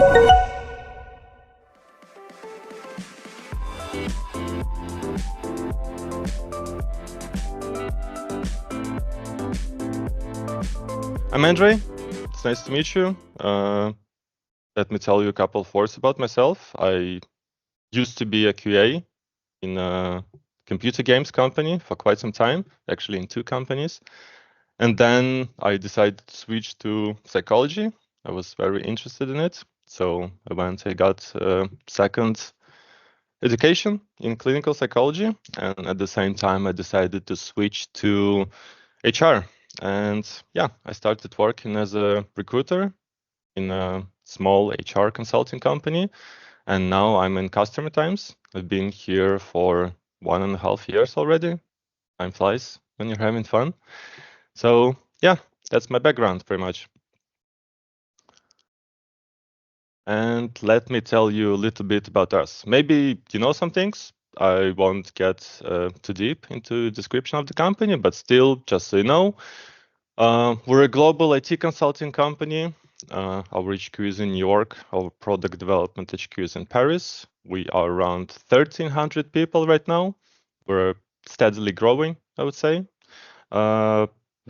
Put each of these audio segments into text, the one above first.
I'm Andrey. It's nice to meet you. Let me tell you a couple of words about myself. I used to be a QA in a computer games company for quite some time, actually in 2 companies. And then I decided to switch to psychology. I was very interested in it. So I got a second education in clinical psychology. And at the same time, I decided to switch to HR. And yeah, I started working as a recruiter in a small HR consulting company. And now I'm in Customertimes. I've been here for 1.5 years already. Time flies when you're having fun. So yeah, that's my background pretty much. And let me tell you a little bit about us. Maybe you know some things. I won't get too deep into the description of the company, but still, just so you know, we're a global IT consulting company. Our HQ is in New York. Our product development HQ is in Paris. We are around 1,300 people right now. We're steadily growing, I would say.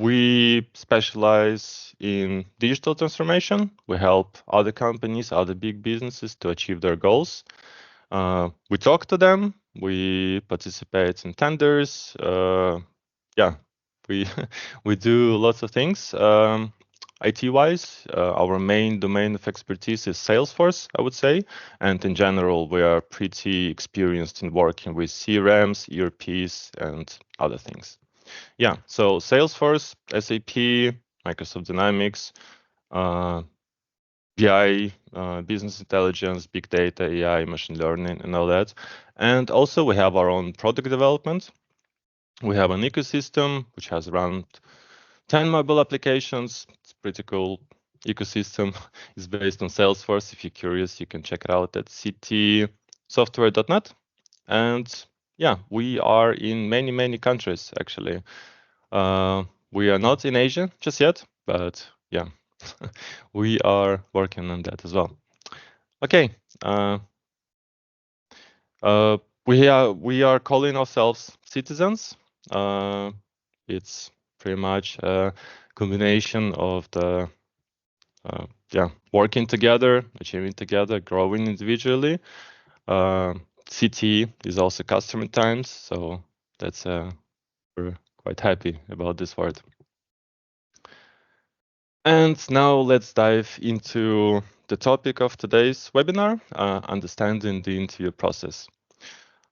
We specialize in digital transformation. We help other companies, other big businesses to achieve their goals. We talk to them. We participate in tenders. Yeah, we we do lots of things. IT-wise, our main domain of expertise is Salesforce, I would say, and in general, we are pretty experienced in working with CRMs, ERPs, and other things. Yeah, so Salesforce, SAP, Microsoft Dynamics, BI, business intelligence, big data, AI, machine learning, and all that. And also we have our own product development. We have an ecosystem which has around 10 mobile applications. It's pretty cool ecosystem. It's based on Salesforce. If you're curious, you can check it out at ctsoftware.net. And yeah, we are in many, many countries, actually. We are not in Asia just yet, but yeah, we are working on that as well. Okay. We are calling ourselves citizens. It's pretty much a combination of the working together, achieving together, growing individually. CT is also Customertimes, so that's we're quite happy about this word. And now let's dive into the topic of today's webinar, understanding the interview process.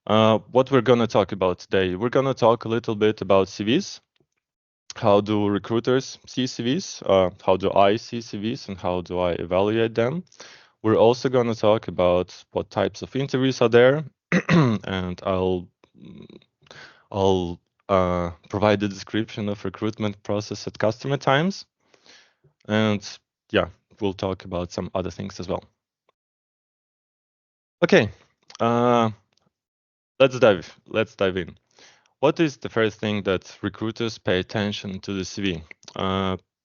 What we're going to talk about today, we're going to talk a little bit about CVs. How do recruiters see CVs? How do I see CVs and how do I evaluate them? We're also going to talk about what types of interviews are there, and I'll provide the description of recruitment process at Customertimes. And yeah, we'll talk about some other things as well. Okay, let's dive in. What is the first thing that recruiters pay attention to the CV?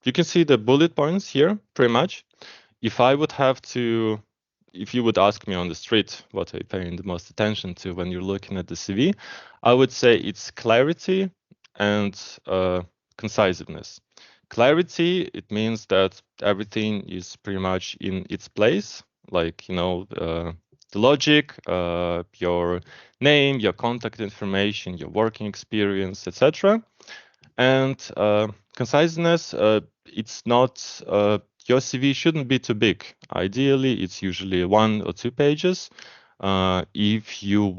You can see the bullet points here, pretty much. If you would ask me on the street what I'm paying the most attention to when you're looking at the CV, I would say it's clarity and conciseness. Clarity, it means that everything is pretty much in its place, like, the logic, your name, your contact information, your working experience, etc. And conciseness, it's not, your CV shouldn't be too big. Ideally, it's usually 1 or 2 pages. If you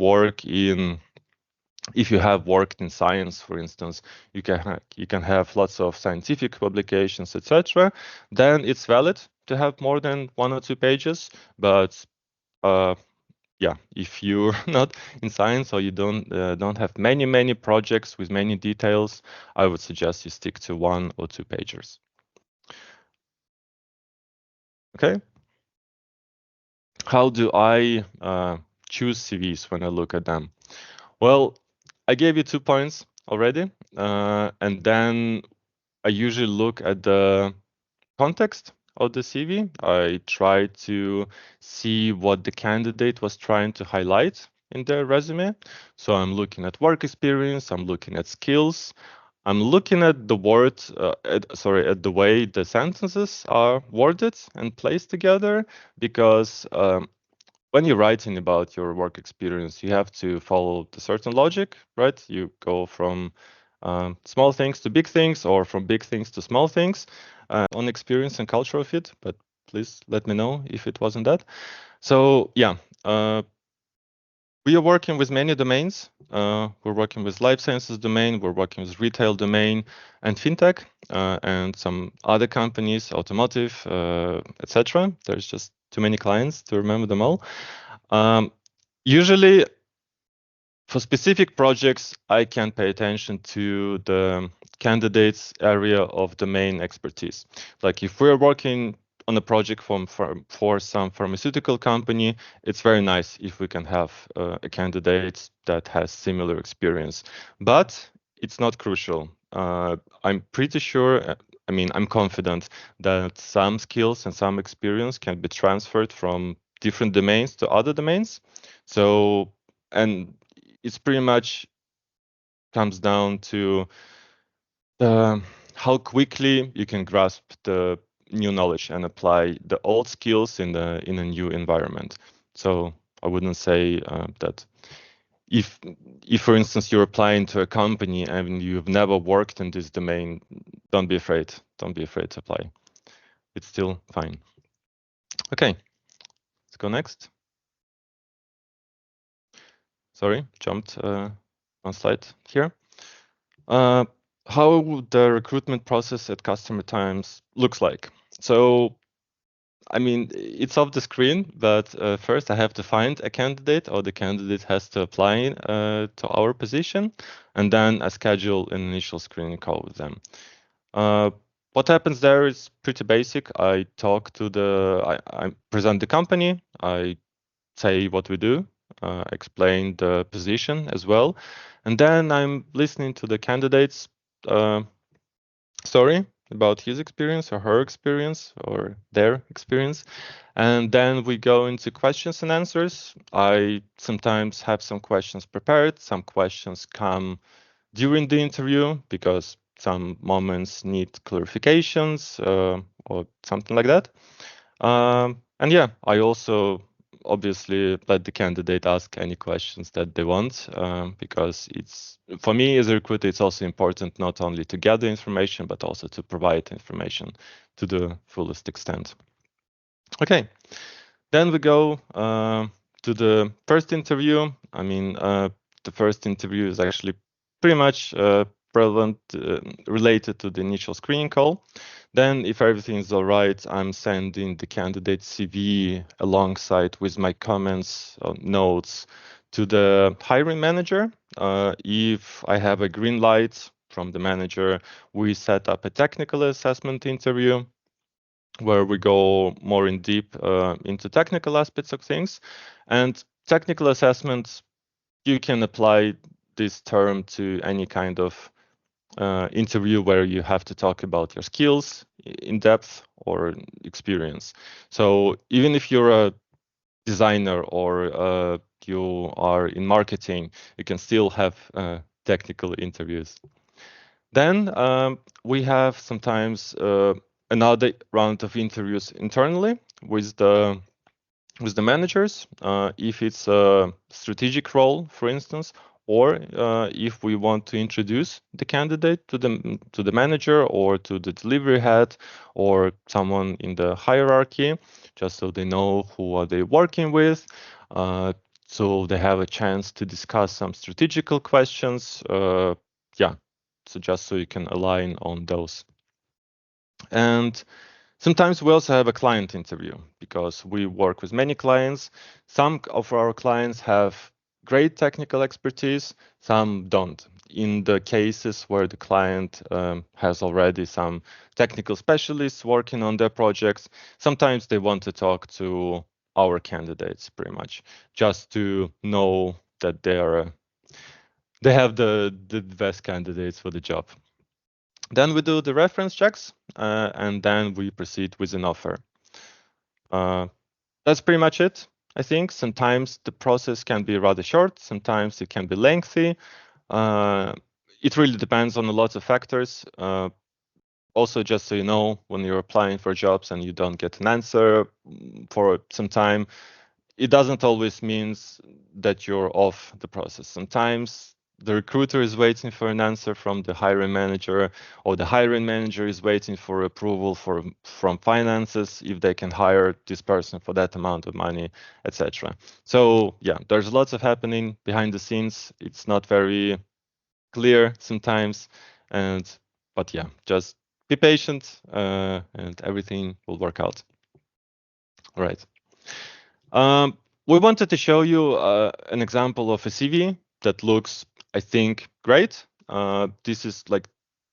have worked in science, for instance, you can have lots of scientific publications, etc. Then it's valid to have more than 1 or 2 pages. But yeah, if you're not in science or you don't have many projects with many details, I would suggest you stick to 1 or 2 pages. Okay. How do I choose CVs when I look at them? Well, I gave you 2 points already, and then I usually look at the context of the CV. I try to see what the candidate was trying to highlight in their resume. So I'm looking at work experience, I'm looking at skills, I'm looking at the at the way the sentences are worded and placed together, because when you're writing about your work experience, you have to follow the certain logic, right? You go from small things to big things, or from big things to small things, on experience and cultural fit. But please let me know if it wasn't that. So yeah, we are working with many domains. We're working with life sciences domain, we're working with retail domain and fintech, and some other companies, automotive, etc. There's just too many clients to remember them all. Usually, for specific projects, I can pay attention to the candidate's area of domain expertise. Like if we're working on a project for some pharmaceutical company, it's very nice if we can have a candidate that has similar experience. But it's not crucial. I'm pretty sure, I'm confident that some skills and some experience can be transferred from different domains to other domains. So, and it's pretty much comes down to how quickly you can grasp the new knowledge and apply the old skills in a new environment. So I wouldn't say that if for instance you're applying to a company and you've never worked in this domain, don't be afraid. Don't be afraid to apply. It's still fine. Okay, let's go next. Sorry, jumped one slide here. How the recruitment process at Customertimes looks like. So, it's off the screen, but first I have to find a candidate, or the candidate has to apply to our position, and then I schedule an initial screening call with them. What happens there is pretty basic. I present the company, I say what we do, explain the position as well, and then I'm listening to the candidate's story about his experience or her experience or their experience. And then we go into questions and answers. I sometimes have some questions prepared. Some questions come during the interview because some moments need clarifications or something like that. And yeah, I also obviously let the candidate ask any questions that they want, because it's, for me as a recruiter, it's also important not only to gather information, but also to provide information to the fullest extent. Okay, then we go to the first interview. The first interview is actually pretty much relevant, related to the initial screening call. Then, if everything is all right, I'm sending the candidate CV alongside with my comments, notes to the hiring manager. If I have a green light from the manager, we set up a technical assessment interview where we go more in deep into technical aspects of things. And technical assessments, you can apply this term to any kind of interview where you have to talk about your skills in depth or experience. So even if you're a designer or you are in marketing, you can still have technical interviews. Then we have sometimes another round of interviews internally with the managers, if it's a strategic role, for instance, or if we want to introduce the candidate to the manager or to the delivery head or someone in the hierarchy, just so they know who are they working with, so they have a chance to discuss some strategical questions. Yeah, so just so you can align on those. And sometimes we also have a client interview because we work with many clients. Some of our clients have great technical expertise, some don't. In the cases where the client has already some technical specialists working on their projects, sometimes they want to talk to our candidates pretty much, just to know that they have the best candidates for the job. Then we do the reference checks, and then we proceed with an offer. That's pretty much it. I think sometimes the process can be rather short, sometimes it can be lengthy. It really depends on a lot of factors. Also, just so you know, when you're applying for jobs and you don't get an answer for some time, it doesn't always mean that you're off the process. Sometimes the recruiter is waiting for an answer from the hiring manager, or the hiring manager is waiting for approval from finances if they can hire this person for that amount of money, etc. So yeah, there's lots of happening behind the scenes. It's not very clear sometimes, but yeah, just be patient, and everything will work out. All right. We wanted to show you an example of a CV that looks, I think, great. This is like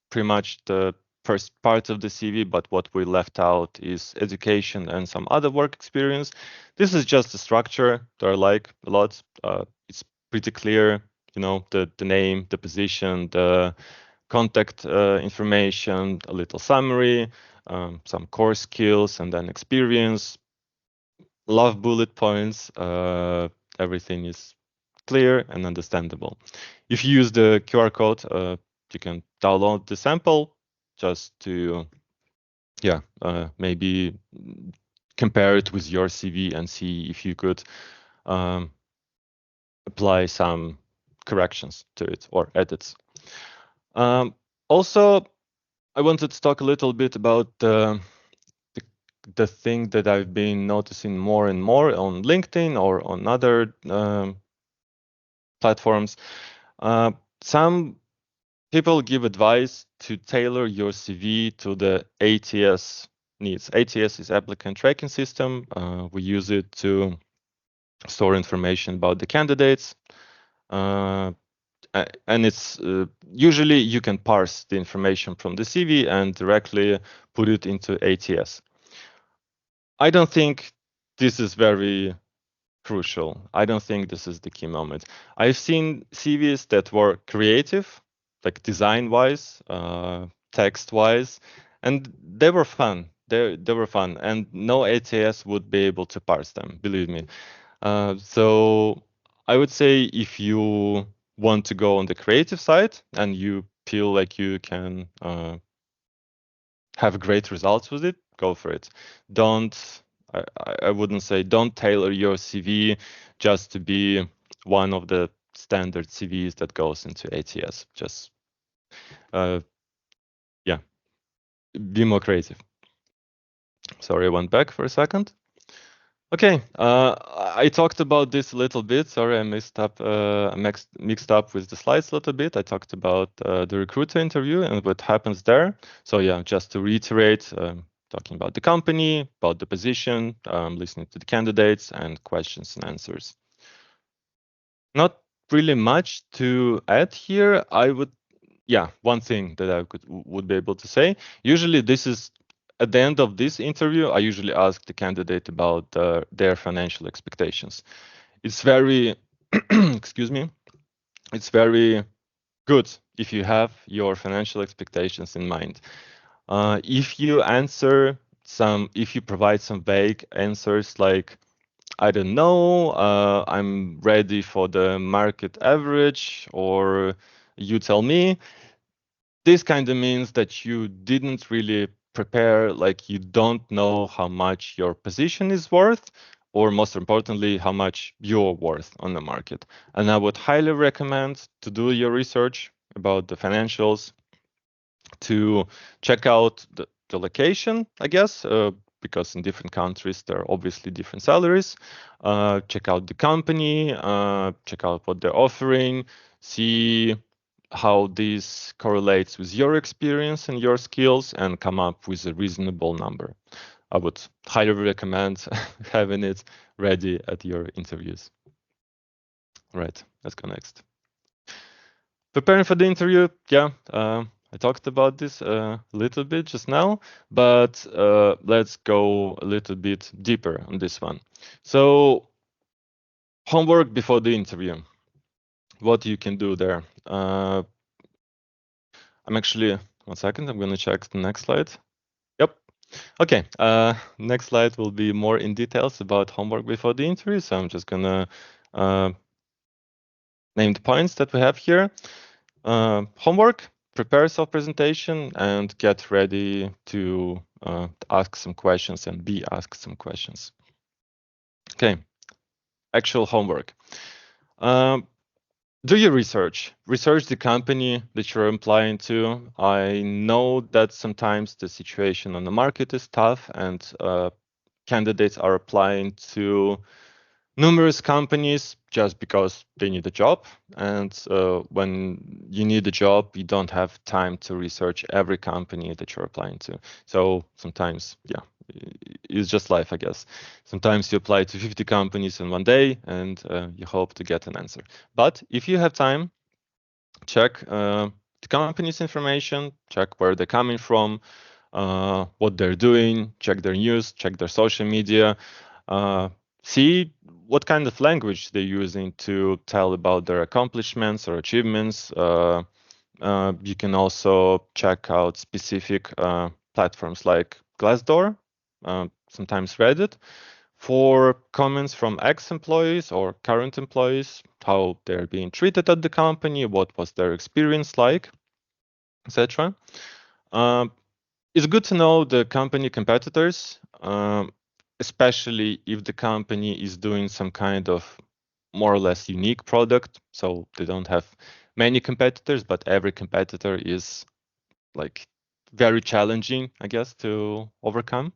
pretty much the first part of the CV, but what we left out is education and some other work experience. This is just the structure that I like a lot. It's pretty clear, you know, the name, the position, the contact information, a little summary, some core skills, and then experience. Love bullet points. Everything is clear and understandable. If you use the QR code, you can download the sample just to, yeah, maybe compare it with your CV and see if you could apply some corrections to it or edits. Also, I wanted to talk a little bit about the thing that I've been noticing more and more on LinkedIn or on other platforms. Some people give advice to tailor your CV to the ATS needs. ATS is applicant tracking system. We use it to store information about the candidates. And it's usually you can parse the information from the CV and directly put it into ATS. I don't think this is very crucial. I don't think this is the key moment. I've seen CVs that were creative, like design-wise, text-wise, and they were fun. They were fun, and no ATS would be able to parse them, believe me. So I would say if you want to go on the creative side and you feel like you can have great results with it, go for it. I wouldn't say don't tailor your CV just to be one of the standard CVs that goes into ATS. Just yeah, be more creative. Sorry, I went back for a second. Okay, I talked about this a little bit. Sorry, I mixed up with the slides a little bit. I talked about the recruiter interview and what happens there. So yeah, just to reiterate, talking about the company, about the position, listening to the candidates, and questions and answers. Not really much to add here. One thing that I would be able to say. Usually, this is at the end of this interview. I usually ask the candidate about their financial expectations. It's very, excuse me. It's very good if you have your financial expectations in mind. If you provide some vague answers like, I don't know, I'm ready for the market average, or you tell me, this kind of means that you didn't really prepare, like you don't know how much your position is worth, or most importantly, how much you're worth on the market. And I would highly recommend to do your research about the financials, to check out the location, I guess, because in different countries there are obviously different salaries. Check out the company, check out what they're offering, see how this correlates with your experience and your skills, and come up with a reasonable number. I would highly recommend having it ready at your interviews. All right, let's go next. Preparing for the interview, I talked about this a little bit just now, but let's go a little bit deeper on this one. So, homework before the interview. What you can do there. I'm actually 1 second. I'm going to check the next slide. Yep. Okay. Next slide will be more in details about homework before the interview. So I'm just going to name the points that we have here. Homework, prepare self-presentation, and get ready to ask some questions and be asked some questions. Okay. Actual homework. Do your research. Research the company that you're applying to. I know that sometimes the situation on the market is tough and candidates are applying to numerous companies just because they need a job. And when you need a job, you don't have time to research every company that you're applying to. So sometimes, yeah, it's just life, I guess. Sometimes you apply to 50 companies in one day and you hope to get an answer. But if you have time, check the company's information, check where they're coming from, what they're doing, check their news, check their social media, see what kind of language they're using to tell about their accomplishments or achievements. You can also check out specific platforms like Glassdoor, sometimes Reddit, for comments from ex-employees or current employees, how they're being treated at the company, what was their experience like, etc. It's good to know the company competitors, especially if the company is doing some kind of more or less unique product. So they don't have many competitors, but every competitor is like very challenging, I guess, to overcome.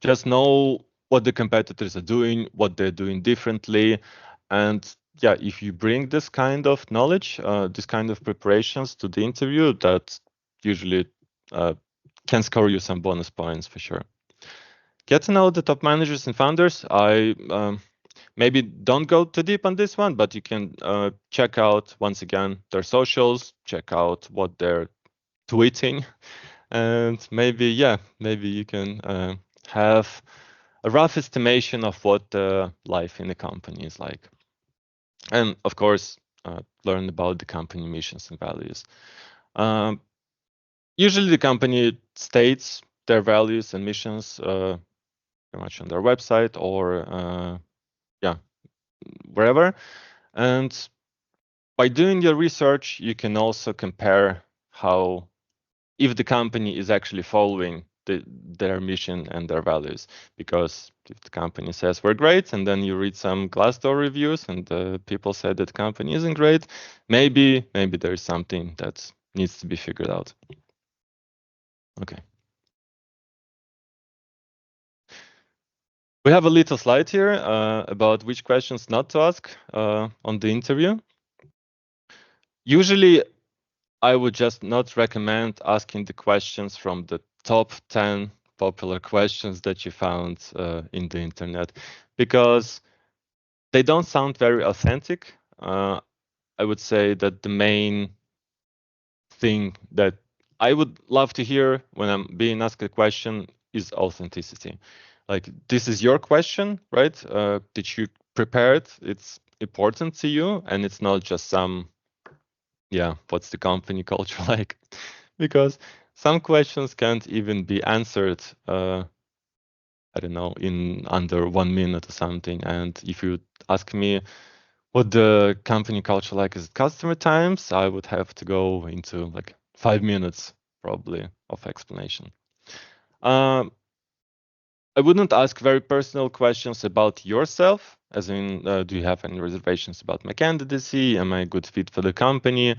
Just know what the competitors are doing, what they're doing differently. And yeah, if you bring this kind of knowledge, this kind of preparations to the interview, that usually can score you some bonus points for sure. Get to know the top managers and founders. I maybe don't go too deep on this one, but you can check out, once again, their socials, check out what they're tweeting, and maybe, yeah, maybe you can have a rough estimation of what life in the company is like. And of course, learn about the company missions and values. Usually the company states their values and missions pretty much on their website or yeah, wherever. And by doing your research, you can also compare how, if the company is actually following their mission and their values. Because if the company says we're great, and then you read some Glassdoor reviews and people said that the company isn't great, maybe there's something that needs to be figured out. Okay. We have a little slide here about which questions not to ask on the interview. Usually, I would just not recommend asking the questions from the top 10 popular questions that you found in the internet, because they don't sound very authentic. I would say that the main thing that I would love to hear when I'm being asked a question is authenticity. Like, this is your question, right? Did you prepare it? It's important to you, and it's not just some, yeah, what's the company culture like? Because some questions can't even be answered, I don't know, in under 1 minute or something. And if you ask me what the company culture like is at Customertimes, I would have to go into like 5 minutes probably of explanation. I wouldn't ask very personal questions about yourself, as in, do you have any reservations about my candidacy? Am I a good fit for the company?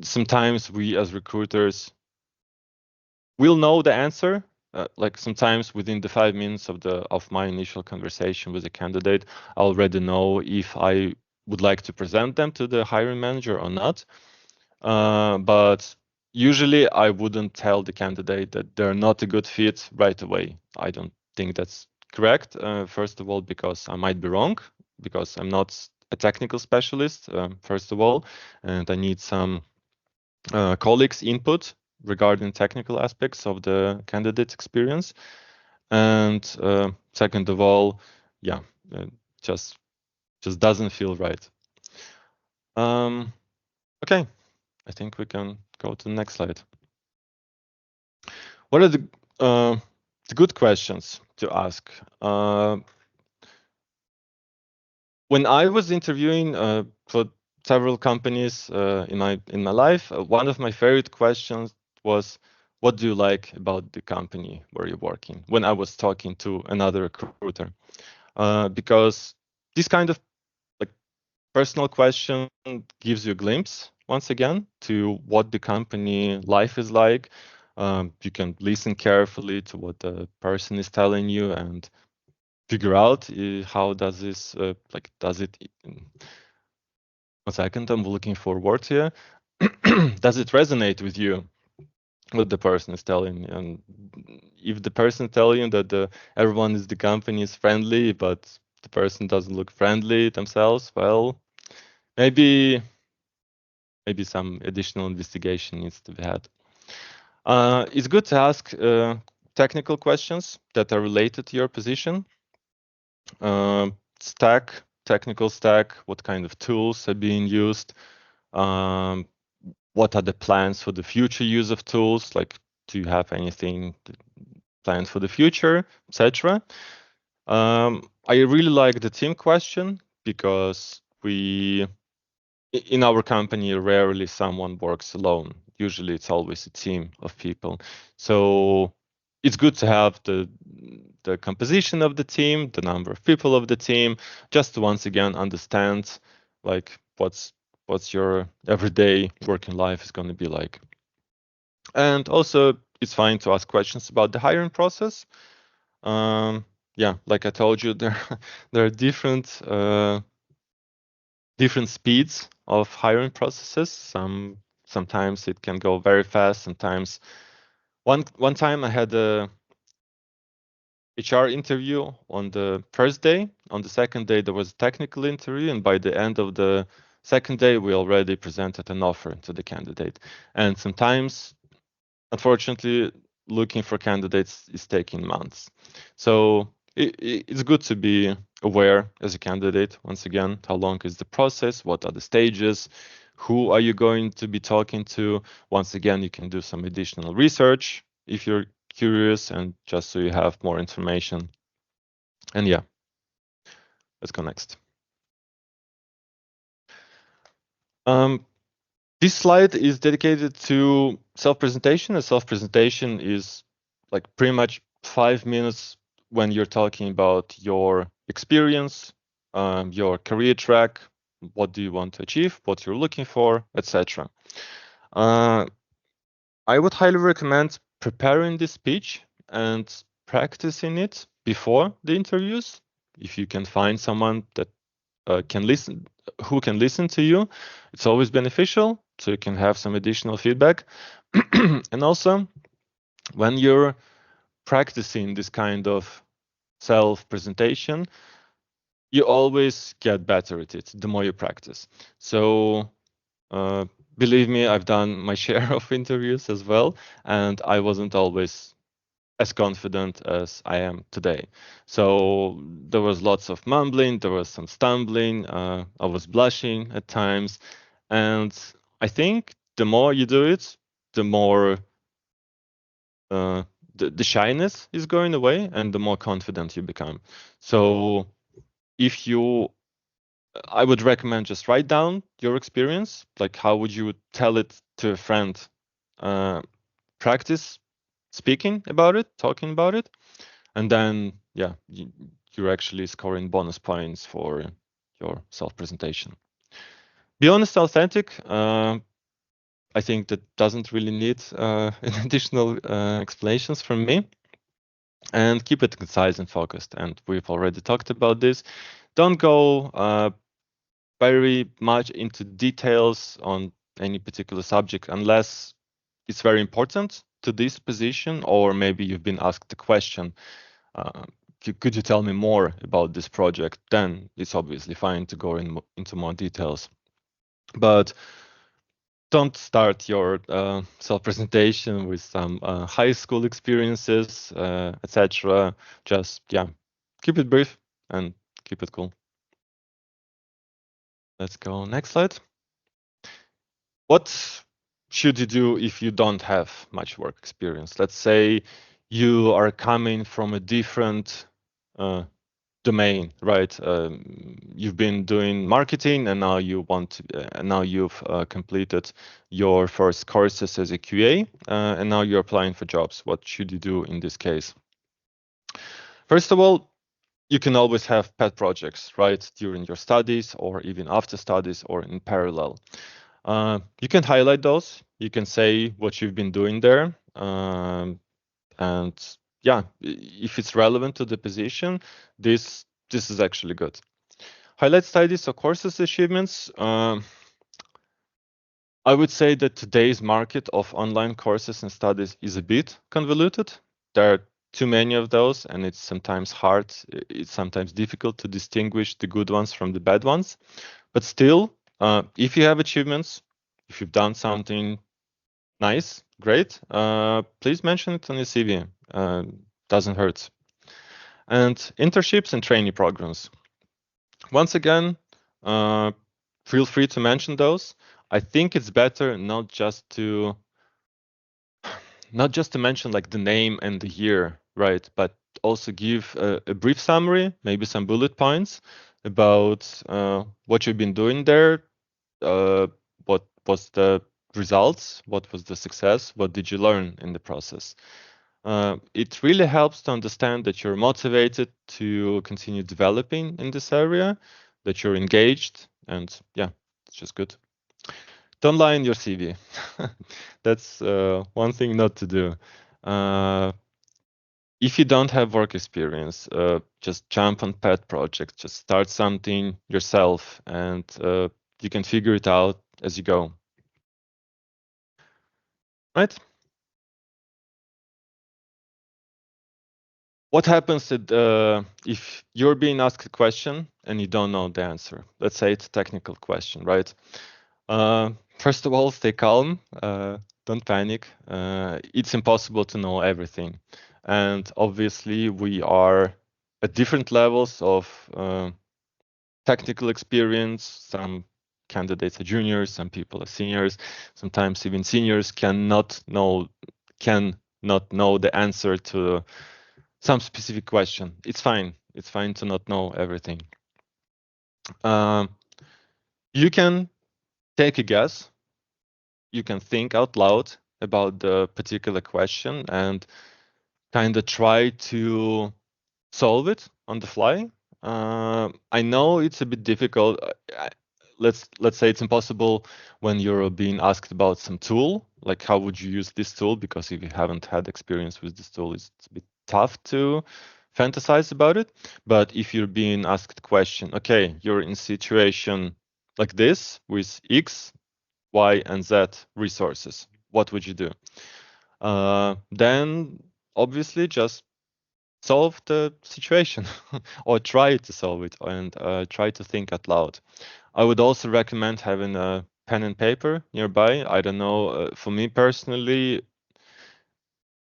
Sometimes we as recruiters will know the answer. Like sometimes within the 5 minutes of my initial conversation with a candidate, I already know if I would like to present them to the hiring manager or not. But usually I wouldn't tell the candidate that they're not a good fit right away. I don't think that's correct. First of all, because I might be wrong, because I'm not a technical specialist, first of all, and I need some colleagues' input regarding technical aspects of the candidate's experience. And second of all, yeah, just doesn't feel right. Okay, I think we can go go to the next slide. What are the good questions to ask? When I was interviewing for several companies in my life, one of my favorite questions was, "What do you like about the company where you're working?" When I was talking to another recruiter, because this kind of like personal question gives you a glimpse once again to what the company life is like. You can listen carefully to what the person is telling you and figure out how does this does it. One second, I'm looking for words here. Does it resonate with you? What the person is telling you, and if the person telling you that everyone is the company is friendly, but the person doesn't look friendly themselves, well, maybe some additional investigation needs to be had. It's good to ask technical questions that are related to your position. Technical stack, what kind of tools are being used, what are the plans for the future use of tools, like do you have anything planned for the future, etc. I really like the team question because in our company, rarely someone works alone. Usually it's always a team of people. So it's good to have the composition of the team, the number of people of the team, just to once again understand like what's your everyday working life is going to be like. And also it's fine to ask questions about the hiring process. Yeah, like I told you, there are different speeds of hiring processes. Sometimes it can go very fast. Sometimes one time I had a HR interview on the first day. On the second day there was a technical interview, and by the end of the second day we already presented an offer to the candidate. And sometimes, unfortunately, looking for candidates is taking months. So it's good to be aware as a candidate, once again, how long is the process, what are the stages, who are you going to be talking to. Once again, you can do some additional research if you're curious, and just so you have more information. And yeah, let's go next. This slide is dedicated to self-presentation. A self-presentation is like pretty much 5 minutes when you're talking about your experience, your career track, what do you want to achieve, what you're looking for, etc. I would highly recommend preparing this speech and practicing it before the interviews. If you can find someone that who can listen to you, it's always beneficial, so you can have some additional feedback. And also, when you're practicing this kind of self-presentation, you always get better at it the more you practice. So believe me, I've done my share of interviews as well, and I wasn't always as confident as I am today. So there was lots of mumbling, there was some stumbling, I was blushing at times, and I think the more you do it, the more the shyness is going away and the more confident you become. So I would recommend just write down your experience, like how would you tell it to a friend, practice speaking about it, talking about it, and then yeah, you're actually scoring bonus points for your self-presentation. Be honest, authentic. I think that doesn't really need additional explanations from me. And keep it concise and focused. And we've already talked about this. Don't go very much into details on any particular subject unless it's very important to this position, or maybe you've been asked the question, could you tell me more about this project? Then it's obviously fine to go into more details. But don't start your self-presentation with some high school experiences, etc. Just, yeah, keep it brief and keep it cool. Let's go next slide. What should you do if you don't have much work experience? Let's say you are coming from a different domain, right? You've been doing marketing, and now now you've completed your first courses as a QA, and now you're applying for jobs. What should you do in this case? First of all, you can always have pet projects, right? During your studies, or even after studies, or in parallel. You can highlight those. You can say what you've been doing there, and yeah, if it's relevant to the position, this is actually good. Highlight studies or courses achievements. I would say that today's market of online courses and studies is a bit convoluted. There are too many of those, and it's sometimes hard. It's sometimes difficult to distinguish the good ones from the bad ones. But still, if you have achievements, if you've done something nice, great, please mention it on your CV. Doesn't hurt. And internships and trainee programs. Once again, feel free to mention those. I think it's better not just to mention like the name and the year, right? But also give a brief summary, maybe some bullet points about what you've been doing there, what was the results, what was the success, what did you learn in the process. It really helps to understand that you're motivated to continue developing in this area, that you're engaged, and yeah, it's just good. Don't lie in your CV. That's one thing not to do. If you don't have work experience, just jump on pet projects, just start something yourself, and you can figure it out as you go. Right? What happens if you're being asked a question and you don't know the answer? Let's say it's a technical question, right? First of all, stay calm. Don't panic. It's impossible to know everything. And obviously, we are at different levels of technical experience. Some candidates are juniors, some people are seniors. Sometimes even seniors cannot know the answer to some specific question. It's fine. It's fine to not know everything. You can take a guess. You can think out loud about the particular question and kind of try to solve it on the fly. I know it's a bit difficult. Let's say it's impossible when you're being asked about some tool, like how would you use this tool? Because if you haven't had experience with this tool, it's a bit tough to fantasize about it. But if you're being asked a question, okay, you're in a situation like this with X, Y, and Z resources, what would you do? Then obviously just solve the situation or try to solve it and try to think out loud. I would also recommend having a pen and paper nearby. I don't know, for me personally,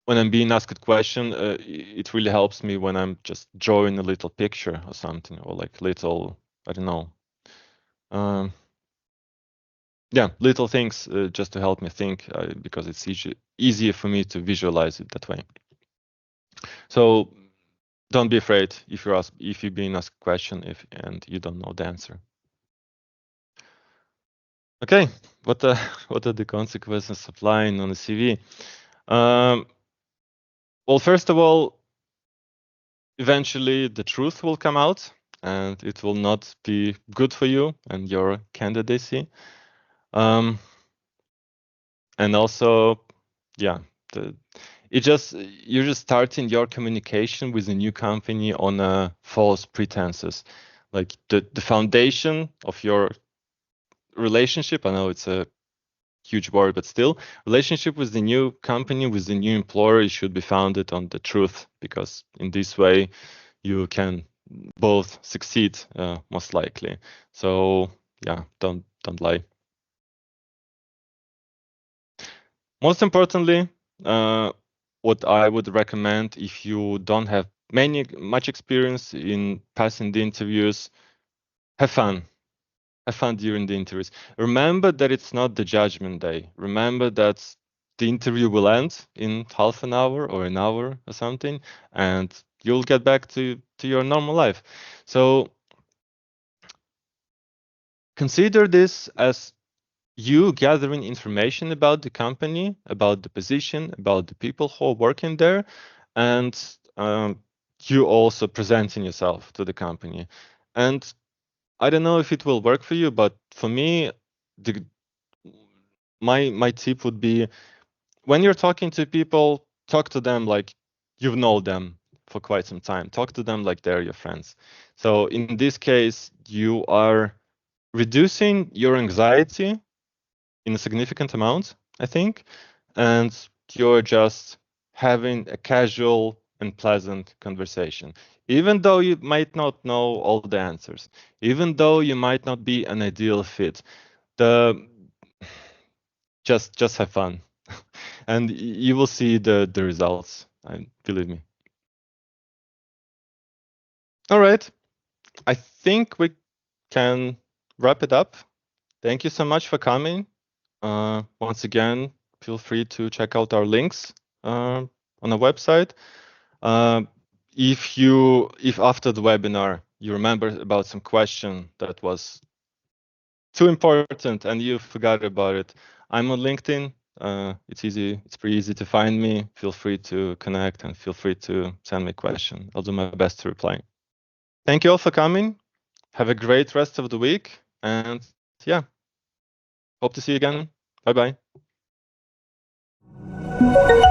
when I'm being asked a question, it really helps me when I'm just drawing a little picture or something, or like little, I don't know, yeah, little things just to help me think, because it's easier for me to visualize it that way. So don't be afraid if you're being asked a question and you don't know the answer. Okay, what are the consequences of lying on a CV? Well, first of all, eventually the truth will come out, and it will not be good for you and your candidacy. And also, yeah, you're just starting your communication with a new company on false pretenses. Like the foundation of your relationship, I know it's a huge word, but still, relationship with the new company, with the new employer, should be founded on the truth, because in this way you can both succeed, most likely. So yeah, don't lie. Most importantly, what I would recommend if you don't have much experience in passing the interviews, have fun. have fun during the interviews. Remember that it's not the judgment day. Remember that the interview will end in half an hour or an hour or something, and you'll get back to your normal life. So consider this as you gathering information about the company, about the position, about the people who are working there, and you also presenting yourself to the company. And I don't know if it will work for you, but for me, my tip would be, when you're talking to people, talk to them like you know them for quite some time. Talk to them like they're your friends. So in this case, you are reducing your anxiety in a significant amount, I think, and you're just having a casual and pleasant conversation. Even though you might not know all the answers, even though you might not be an ideal fit, the just have fun, and you will see the results. Believe me. All right, I think we can wrap it up. Thank you so much for coming. Once again, feel free to check out our links on the website. If after the webinar you remember about some question that was too important and you forgot about it, I'm on LinkedIn. It's pretty easy to find me. Feel free to connect and feel free to send me a question. I'll do my best to reply. Thank you all for coming. Have a great rest of the week, and yeah, hope to see you again. Bye bye.